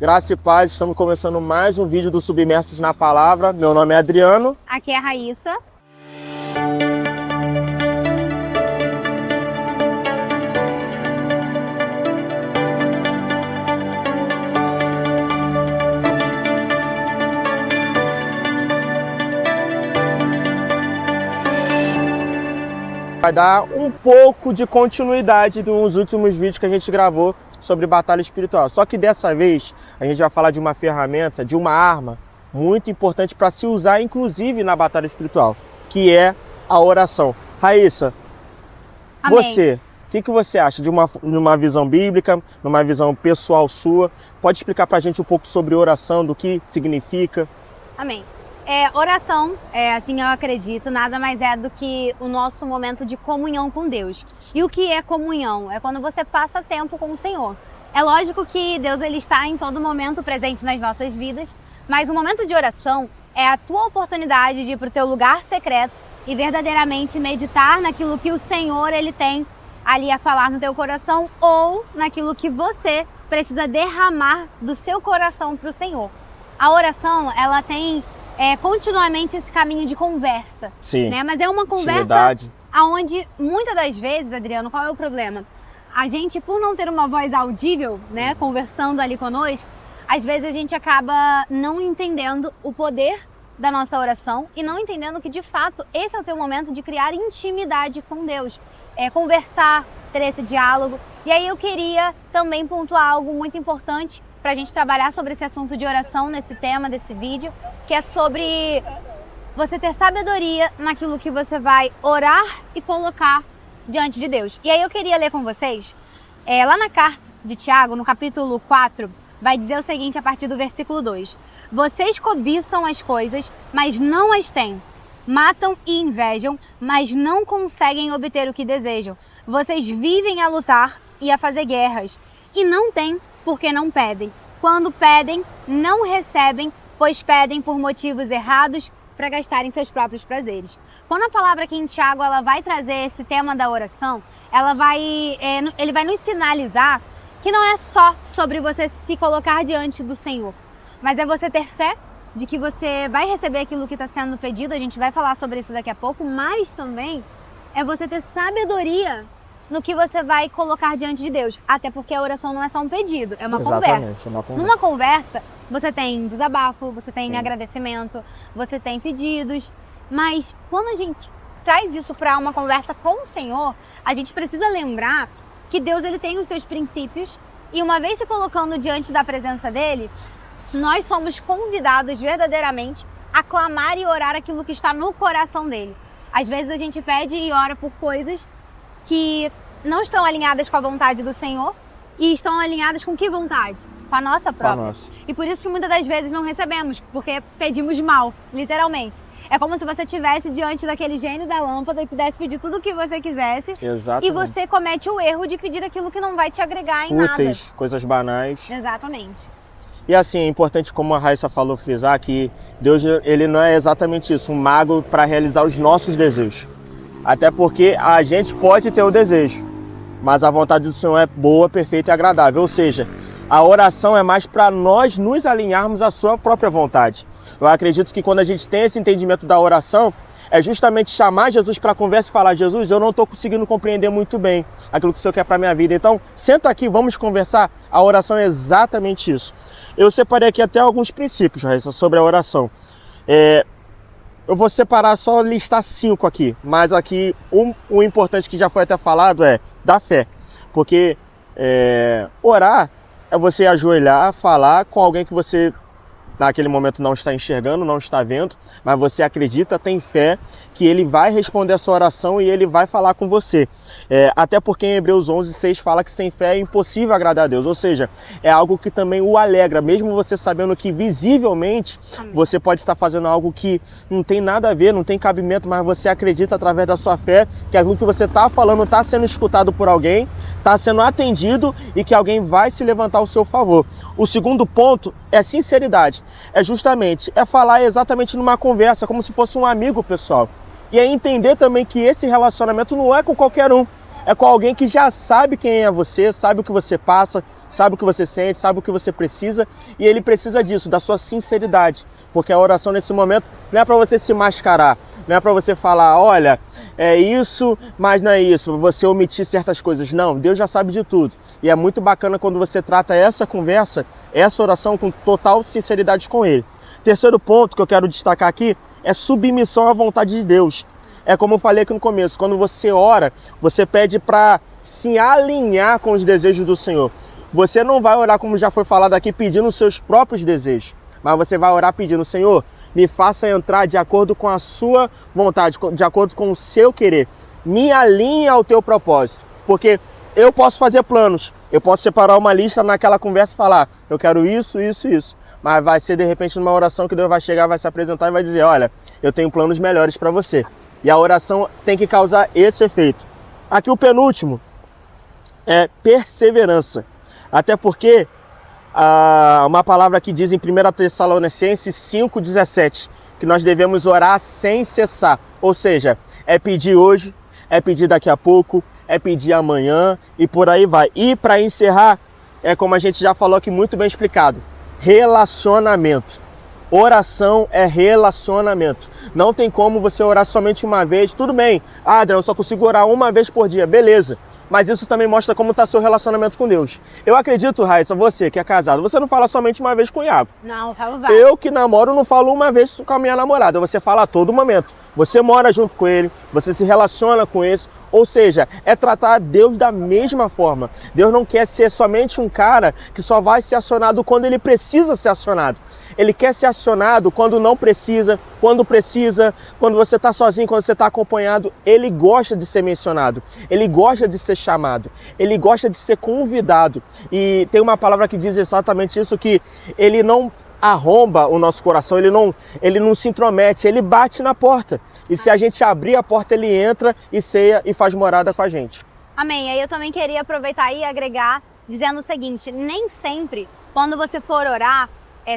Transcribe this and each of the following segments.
Graça e paz, estamos começando mais um vídeo do Submersos na Palavra. Meu nome é Adriano. Aqui é a Raíssa. Vai dar um pouco de continuidade dos últimos vídeos que a gente gravou sobre batalha espiritual. Só que dessa vez a gente vai falar de uma ferramenta, de uma arma muito importante para se usar inclusive na batalha espiritual, que é a oração. Raíssa, Amém. Você, o que você acha de uma visão bíblica, numa visão pessoal sua? Pode explicar para a gente um pouco sobre oração, do que significa? Amém. Oração, assim eu acredito, nada mais é do que o nosso momento de comunhão com Deus. E o que é comunhão? É quando você passa tempo com o Senhor. É lógico que Deus ele está em todo momento presente nas nossas vidas, mas o momento de oração é a tua oportunidade de ir para o teu lugar secreto e verdadeiramente meditar naquilo que o Senhor ele tem ali a falar no teu coração ou naquilo que você precisa derramar do seu coração para o Senhor. A oração, ela tem continuamente esse caminho de conversa. Sim. Né? Mas é uma conversa onde, muitas das vezes, Adriano, qual é o problema? A gente, por não ter uma voz audível, né, conversando ali conosco, às vezes a gente acaba não entendendo o poder da nossa oração e não entendendo que, de fato, esse é o teu momento de criar intimidade com Deus. Conversar, ter esse diálogo. E aí eu queria também pontuar algo muito importante para a gente trabalhar sobre esse assunto de oração nesse tema desse vídeo, que é sobre você ter sabedoria naquilo que você vai orar e colocar diante de Deus. E aí eu queria ler com vocês, lá na carta de Tiago, no capítulo 4, vai dizer o seguinte a partir do versículo 2. Vocês cobiçam as coisas, mas não as têm. Matam e invejam, mas não conseguem obter o que desejam. Vocês vivem a lutar e a fazer guerras, e não têm porque não pedem. Quando pedem, não recebem, pois pedem por motivos errados para gastarem seus próprios prazeres. Quando a palavra aqui em Tiago ela vai trazer esse tema da oração, ele vai nos sinalizar que não é só sobre você se colocar diante do Senhor, mas é você ter fé de que você vai receber aquilo que está sendo pedido. A gente vai falar sobre isso daqui a pouco, mas também é você ter sabedoria no que você vai colocar diante de Deus. Até porque a oração não é só um pedido, é uma conversa. É uma conversa. Numa conversa, você tem desabafo, você tem Sim. agradecimento, você tem pedidos. Mas quando a gente traz isso para uma conversa com o Senhor, a gente precisa lembrar que Deus ele tem os seus princípios e uma vez se colocando diante da presença dele, nós somos convidados verdadeiramente a clamar e orar aquilo que está no coração dele. Às vezes a gente pede e ora por coisas que não estão alinhadas com a vontade do Senhor e estão alinhadas com que vontade? Com a nossa própria. nossa. E por isso que muitas das vezes não recebemos, porque pedimos mal, literalmente. É como se você estivesse diante daquele gênio da lâmpada e pudesse pedir tudo o que você quisesse. Exatamente. E você comete o erro de pedir aquilo que não vai te agregar em Fúteis, nada. coisas banais. Exatamente. E assim, é importante, como a Raíssa falou, frisar que Deus ele não é exatamente isso, um mago para realizar os nossos desejos. Até porque a gente pode ter o desejo, mas a vontade do Senhor é boa, perfeita e agradável. Ou seja, a oração é mais para nós nos alinharmos à sua própria vontade. Eu acredito que quando a gente tem esse entendimento da oração, é justamente chamar Jesus para a conversa e falar: Jesus, eu não estou conseguindo compreender muito bem aquilo que o Senhor quer para a minha vida. Então, senta aqui, vamos conversar. A oração é exatamente isso. Eu separei aqui até alguns princípios, Raíssa, sobre a oração. Eu vou separar, só listar 5 aqui, mas aqui o importante que já foi até falado é da fé. Porque orar é você ajoelhar, falar com alguém que você naquele momento não está enxergando, não está vendo, mas você acredita, tem fé que ele vai responder a sua oração e ele vai falar com você. Até porque em Hebreus 11:6 fala que sem fé é impossível agradar a Deus, ou seja, é algo que também o alegra, mesmo você sabendo que visivelmente você pode estar fazendo algo que não tem nada a ver, não tem cabimento, mas você acredita através da sua fé que aquilo que você está falando está sendo escutado por alguém, está sendo atendido e que alguém vai se levantar ao seu favor. O segundo ponto é sinceridade. É falar exatamente numa conversa, como se fosse um amigo pessoal. E é entender também que esse relacionamento não é com qualquer um. É com alguém que já sabe quem é você, sabe o que você passa, sabe o que você sente, sabe o que você precisa, e ele precisa disso, da sua sinceridade. Porque a oração nesse momento não é para você se mascarar, não é para você falar, olha, é isso, mas não é isso, você omitir certas coisas. Não, Deus já sabe de tudo. E é muito bacana quando você trata essa conversa, essa oração com total sinceridade com Ele. Terceiro ponto que eu quero destacar aqui é submissão à vontade de Deus. É como eu falei aqui no começo, quando você ora, você pede para se alinhar com os desejos do Senhor. Você não vai orar, como já foi falado aqui, pedindo os seus próprios desejos, mas você vai orar pedindo, Senhor, me faça entrar de acordo com a sua vontade, de acordo com o seu querer. Me alinhe ao teu propósito, porque eu posso fazer planos, eu posso separar uma lista naquela conversa e falar, eu quero isso, isso, isso. Mas vai ser de repente numa oração que Deus vai chegar, vai se apresentar e vai dizer, olha, eu tenho planos melhores para você. E a oração tem que causar esse efeito. Aqui o penúltimo é perseverança. Até porque uma palavra que diz em 1 Tessalonicenses 5,17, que nós devemos orar sem cessar. Ou seja, é pedir hoje, é pedir daqui a pouco, é pedir amanhã e por aí vai. E para encerrar, é como a gente já falou aqui, muito bem explicado, relacionamento. Oração é relacionamento. Não tem como você orar somente uma vez. Tudo bem, Adriano, eu só consigo orar uma vez por dia. Beleza. Mas isso também mostra como está seu relacionamento com Deus. Eu acredito, Raíssa, você que é casado, você não fala somente uma vez com o Iago. Não, falo várias. Eu que namoro não falo uma vez com a minha namorada. Você fala a todo momento. Você mora junto com ele, você se relaciona com ele. Ou seja, é tratar Deus da mesma forma. Deus não quer ser somente um cara que só vai ser acionado quando ele precisa ser acionado. Ele quer ser acionado quando não precisa, quando você está sozinho, quando você está acompanhado. Ele gosta de ser mencionado, ele gosta de ser chamado, ele gosta de ser convidado. E tem uma palavra que diz exatamente isso, que ele não arromba o nosso coração, ele não se intromete, ele bate na porta. E se a gente abrir a porta, ele entra e ceia e faz morada com a gente. Amém. Aí eu também queria aproveitar e agregar, dizendo o seguinte, nem sempre, quando você for orar,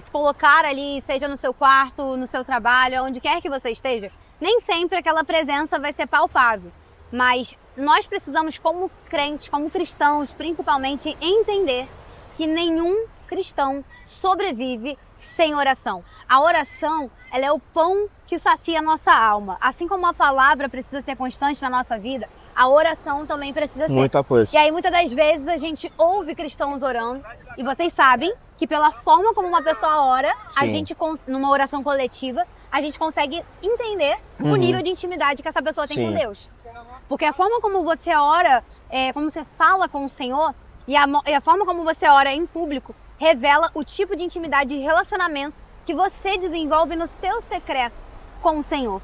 se colocar ali, seja no seu quarto, no seu trabalho, onde quer que você esteja, nem sempre aquela presença vai ser palpável. Mas nós precisamos, como crentes, como cristãos, principalmente, entender que nenhum cristão sobrevive sem oração. A oração, ela é o pão que sacia a nossa alma. Assim como a palavra precisa ser constante na nossa vida, a oração também precisa ser. Muita coisa. E aí, muitas das vezes, a gente ouve cristãos orando, e vocês sabem que pela forma como uma pessoa ora, a gente, numa oração coletiva, a gente consegue entender o nível de intimidade que essa pessoa tem com Deus. Porque a forma como você ora, como você fala com o Senhor, e a forma como você ora em público, revela o tipo de intimidade e relacionamento que você desenvolve no seu secreto com o Senhor.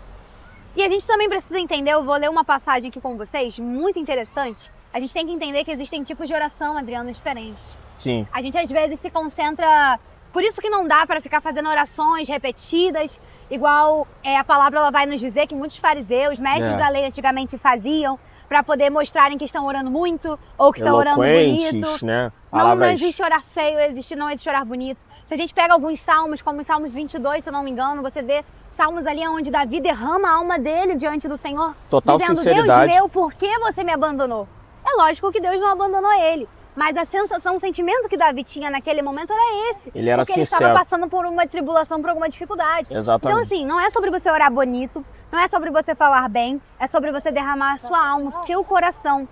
E a gente também precisa entender, eu vou ler uma passagem aqui com vocês, muito interessante. A gente tem que entender que existem tipos de oração, Adriano, diferentes. Sim. A gente às vezes se concentra, por isso que não dá para ficar fazendo orações repetidas, igual a palavra ela vai nos dizer que muitos fariseus, mestres da lei antigamente faziam, para poder mostrarem que estão orando muito ou que estão orando bonito. Né? Não existe orar feio, não existe orar bonito. Se a gente pega alguns salmos, como os Salmos 22, se eu não me engano, você vê salmos ali onde Davi derrama a alma dele diante do Senhor. Total dizendo, sinceridade. Deus meu, por que você me abandonou? É lógico que Deus não abandonou ele. Mas a sensação, o sentimento que Davi tinha naquele momento era esse. Ele era porque sincero. Ele estava passando por uma tribulação, por alguma dificuldade. Exatamente. Então assim, não é sobre você orar bonito, não é sobre você falar bem, é sobre você derramar a sua alma, o seu coração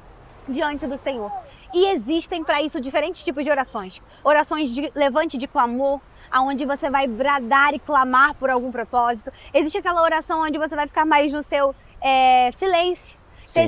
diante do Senhor. E existem para isso diferentes tipos de orações. Orações de levante de clamor, onde você vai bradar e clamar por algum propósito. Existe aquela oração onde você vai ficar mais no seu silêncio.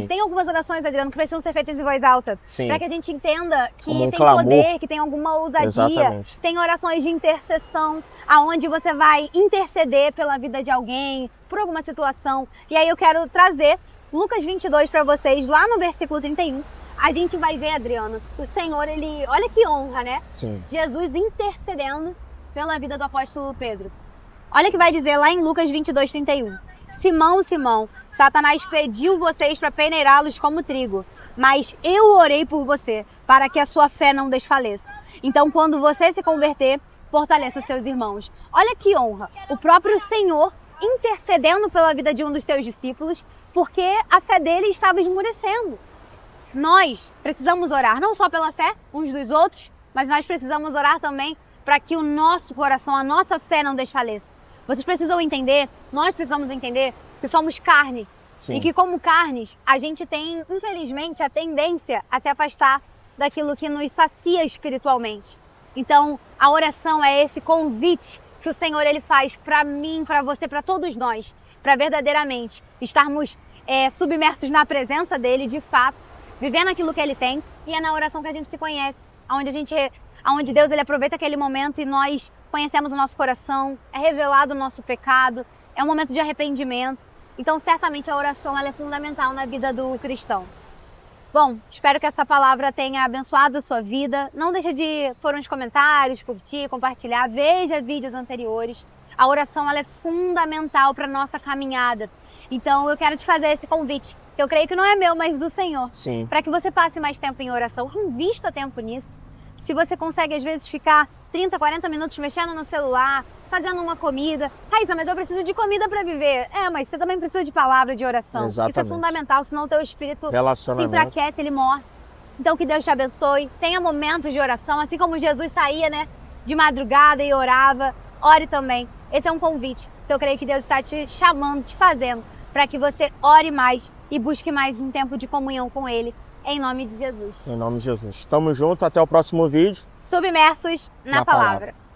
Tem algumas orações, Adriano, que precisam ser feitas em voz alta. Para que a gente entenda que tem clamor. Poder, que tem alguma ousadia. Exatamente. Tem orações de intercessão, aonde você vai interceder pela vida de alguém, por alguma situação. E aí eu quero trazer Lucas 22 para vocês, lá no versículo 31. A gente vai ver, Adriano, o Senhor, ele... Olha que honra, né? Sim. Jesus intercedendo pela vida do apóstolo Pedro. Olha o que vai dizer lá em Lucas 22, 31. Simão, Simão, Satanás pediu vocês para peneirá-los como trigo, mas eu orei por você, para que a sua fé não desfaleça. Então, quando você se converter, fortaleça os seus irmãos. Olha que honra! O próprio Senhor intercedendo pela vida de um dos seus discípulos, porque a fé dele estava esmorecendo. nós precisamos orar não só pela fé uns dos outros, mas nós precisamos orar também para que o nosso coração, a nossa fé não desfaleça. Vocês precisam entender, nós precisamos entender que somos carne. Sim. E que como carnes, a gente tem, infelizmente, a tendência a se afastar daquilo que nos sacia espiritualmente. Então, a oração é esse convite que o Senhor ele faz para mim, para você, para todos nós, para verdadeiramente estarmos submersos na presença dele, de fato, vivendo aquilo que ele tem. E é na oração que a gente se conhece, onde Deus ele aproveita aquele momento e nós conhecemos o nosso coração, é revelado o nosso pecado, é um momento de arrependimento. Então, certamente, a oração ela é fundamental na vida do cristão. Bom, espero que essa palavra tenha abençoado a sua vida. Não deixe de pôr uns comentários, curtir, compartilhar, veja vídeos anteriores. A oração ela é fundamental para a nossa caminhada. Então, eu quero te fazer esse convite, que eu creio que não é meu, mas do Senhor. Sim. Para que você passe mais tempo em oração, invista tempo nisso. Se você consegue, às vezes, ficar 30, 40 minutos mexendo no celular, fazendo uma comida. Raíssa, mas eu preciso de comida para viver. Mas você também precisa de palavra, de oração. Exatamente. Isso é fundamental, senão o teu espírito se Relacionamento. enfraquece, ele morre. Então que Deus te abençoe. Tenha momentos de oração, assim como Jesus saía, de madrugada e orava. Ore também. Esse é um convite. Então eu creio que Deus está te chamando, te fazendo, para que você ore mais e busque mais um tempo de comunhão com Ele. Em nome de Jesus. Em nome de Jesus. Tamo junto, até o próximo vídeo. Submersos na palavra.